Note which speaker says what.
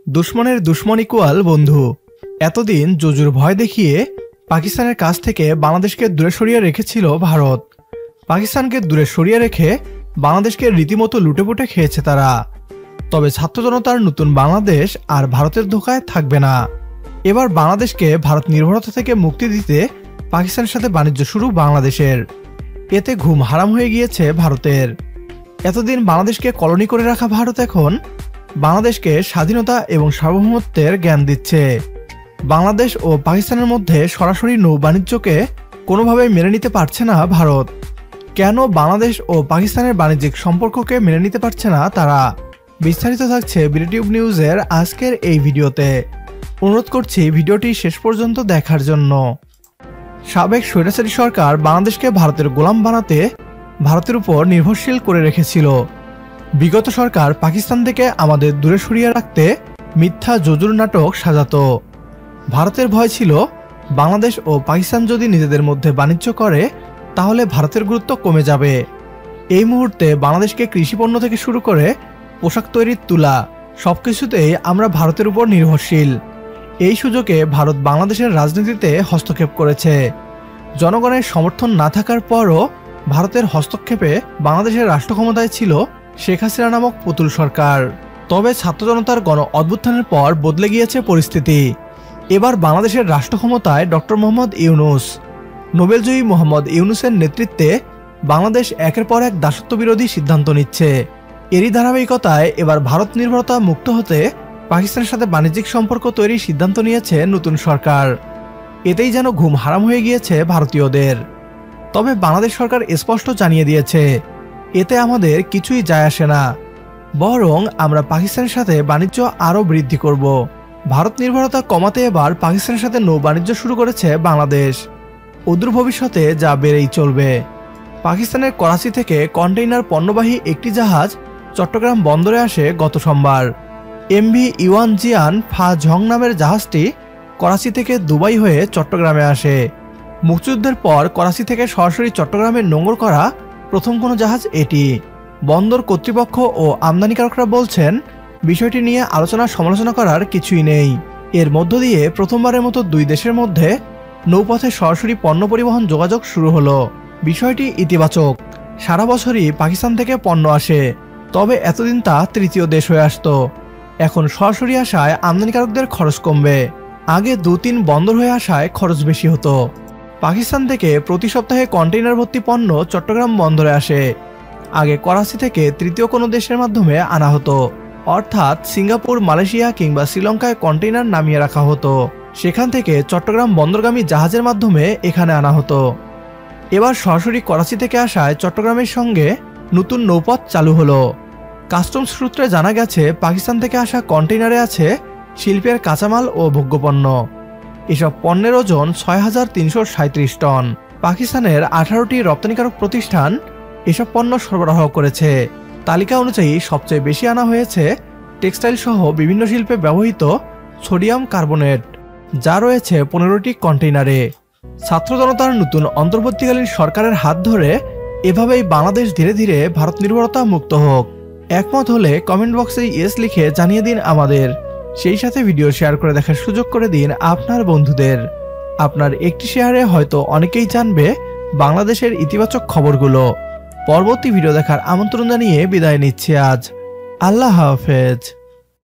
Speaker 1: দুশ্মনের দুশ্মন ইকুয়াল বন্ধু। এতদিন জুজুর ভয় দেখিয়ে পাকিস্তানের কাছ থেকে বাংলাদেশকে দূরে সরিয়ে রেখেছিল ভারত। পাকিস্তানকে দূরে সরিয়ে রেখে বাংলাদেশকে রীতিমতো লুটেপুটে খেয়েছে তারা। তবে ছাত্র জনতার নতুন বাংলাদেশ আর ভারতের ধোঁকায় থাকবে না। এবার বাংলাদেশকে ভারত নির্ভরতা থেকে মুক্তি দিতে পাকিস্তানের সাথে বাণিজ্য শুরু বাংলাদেশের। এতে ঘুম হারাম হয়ে গিয়েছে ভারতের। এতদিন বাংলাদেশকে কলোনি করে রাখা ভারত এখন বাংলাদেশকে স্বাধীনতা এবং সার্বভৌমত্বের জ্ঞান দিচ্ছে। বাংলাদেশ ও পাকিস্তানের মধ্যে সরাসরি নৌ বাণিজ্যকে কোনোভাবেই মেনে নিতে পারছে না ভারত। কেন বাংলাদেশ ও পাকিস্তানের বাণিজ্যিক সম্পর্ককে মেনে নিতে পারছে না তারা? বিস্তারিত থাকছে বিডিটিউব নিউজের আজকের এই ভিডিওতে। অনুরোধ করছি ভিডিওটি শেষ পর্যন্ত দেখার জন্য। সাবেক স্বৈরাচারী সরকার বাংলাদেশকে ভারতের গোলাম বানাতে ভারতের উপর নির্ভরশীল করে রেখেছিল। বিগত সরকার পাকিস্তান থেকে আমাদের দূরে সরিয়ে রাখতে মিথ্যা জজুর নাটক সাজাতো। ভারতের ভয় ছিল বাংলাদেশ ও পাকিস্তান যদি নিজেদের মধ্যে বাণিজ্য করে তাহলে ভারতের গুরুত্ব কমে যাবে। এই মুহূর্তে বাংলাদেশকে কৃষিপণ্য থেকে শুরু করে পোশাক তৈরির তুলা সবকিছুতেই আমরা ভারতের উপর নির্ভরশীল। এই সুযোগে ভারত বাংলাদেশের রাজনীতিতে হস্তক্ষেপ করেছে। জনগণের সমর্থন না থাকার পরও ভারতের হস্তক্ষেপে বাংলাদেশের রাষ্ট্র ক্ষমতায় ছিল শেখ হাসিনা নামক পুতুল সরকার। তবে ছাত্র জনতার গণ অভ্যুত্থানের পর বদলে গিয়েছে পরিস্থিতি। এবার বাংলাদেশের রাষ্ট্র ক্ষমতায় ডক্টর মোহাম্মদ ইউনূস। নোবেলজয়ী মোহাম্মদ ইউনূসের নেতৃত্বে বাংলাদেশ একের পর এক দাসত্ব বিরোধী সিদ্ধান্ত নিচ্ছে। এরই ধারাবাহিকতায় এবার ভারত নির্ভরতা মুক্ত হতে পাকিস্তানের সাথে বাণিজ্যিক সম্পর্ক তৈরির সিদ্ধান্ত নিয়েছে নতুন সরকার। এতেই যেন ঘুম হারাম হয়ে গিয়েছে ভারতীয়দের। তবে বাংলাদেশ সরকার স্পষ্ট জানিয়ে দিয়েছে এতে আমাদের কিছুই যায় আসে না, বরং আমরা পাকিস্তানের সাথে বাণিজ্য আরও বৃদ্ধি করব। ভারত নির্ভরতা কমাতে এবার পাকিস্তানের সাথে নৌ বাণিজ্য শুরু করেছে বাংলাদেশ। অদূর ভবিষ্যতে যা বেড়েই চলবে। পাকিস্তানের করাচি থেকে কন্টেইনার পণ্যবাহী একটি জাহাজ চট্টগ্রাম বন্দরে আসে গত সোমবার। এমভি ইওয়ান জিয়ান ফা ঝং নামের জাহাজটি করাচি থেকে দুবাই হয়ে চট্টগ্রামে আসে। মুক্তিযুদ্ধের পর করাচি থেকে সরাসরি চট্টগ্রামে নোঙর করা প্রথম কোনো জাহাজ এটি। বন্দর কর্তৃপক্ষ ও আমদানিকারকরা বলছেন বিষয়টি নিয়ে আলোচনা সমালোচনা করার কিছুই নেই। এর মধ্য দিয়ে প্রথমবারের মতো দুই দেশের মধ্যে নৌপথে সরাসরি পণ্য পরিবহন যোগাযোগ শুরু হলো। বিষয়টি ইতিবাচক। সারা বছরই পাকিস্তান থেকে পণ্য আসে, তবে এতদিন তা তৃতীয় দেশ হয়ে আসতো। এখন সরাসরি আসায় আমদানিকারকদের খরচ কমবে। আগে 2-3 বন্দর হয়ে আসায় খরচ বেশি হতো। পাকিস্তান থেকে প্রতি সপ্তাহে কন্টেইনার ভর্তি পণ্য চট্টগ্রাম বন্দরে আসে। আগে করাচি থেকে তৃতীয় কোনো দেশের মাধ্যমে আনা হতো, অর্থাৎ সিঙ্গাপুর, মালয়েশিয়া কিংবা শ্রীলঙ্কায় কন্টেইনার নামিয়ে রাখা হতো। সেখান থেকে চট্টগ্রাম বন্দরগামী জাহাজের মাধ্যমে এখানে আনা হতো। এবার সরাসরি করাচি থেকে আসায় চট্টগ্রামের সঙ্গে নতুন নৌপথ চালু হলো। কাস্টমস সূত্রে জানা গেছে পাকিস্তান থেকে আসা কন্টেইনারে আছে শিল্পের কাঁচামাল ও ভোগ্যপণ্য। এসব পণ্যের ওজন ৬,৩৩৭ টন। পাকিস্তানের 18টি রপ্তানিকারক প্রতিষ্ঠান এসব পণ্য সরবরাহ করেছে। তালিকা অনুযায়ী সবচেয়ে বেশি আনা হয়েছে টেক্সটাইল সহ বিভিন্ন শিল্পে ব্যবহৃত সোডিয়াম কার্বনেট, যা রয়েছে 15টি কন্টেইনারে। ছাত্র জনতার নতুন অন্তর্বর্তীকালীন সরকারের হাত ধরে এভাবেই বাংলাদেশ ধীরে ধীরে ভারত নির্ভরতা মুক্ত হোক। একমত হলে কমেন্ট বক্সে ইয়েস লিখে জানিয়ে দিন আমাদের। সেই সাথে ভিডিও শেয়ার করে দেখার সুযোগ করে দিন আপনার বন্ধুদের। আপনার একটি শেয়ারে হয়তো অনেকেই জানবে বাংলাদেশের ইতিবাচক খবরগুলো। পরবর্তী ভিডিও দেখার আমন্ত্রণ জানিয়ে বিদায় নিচ্ছি আজ। আল্লাহ হাফেজ।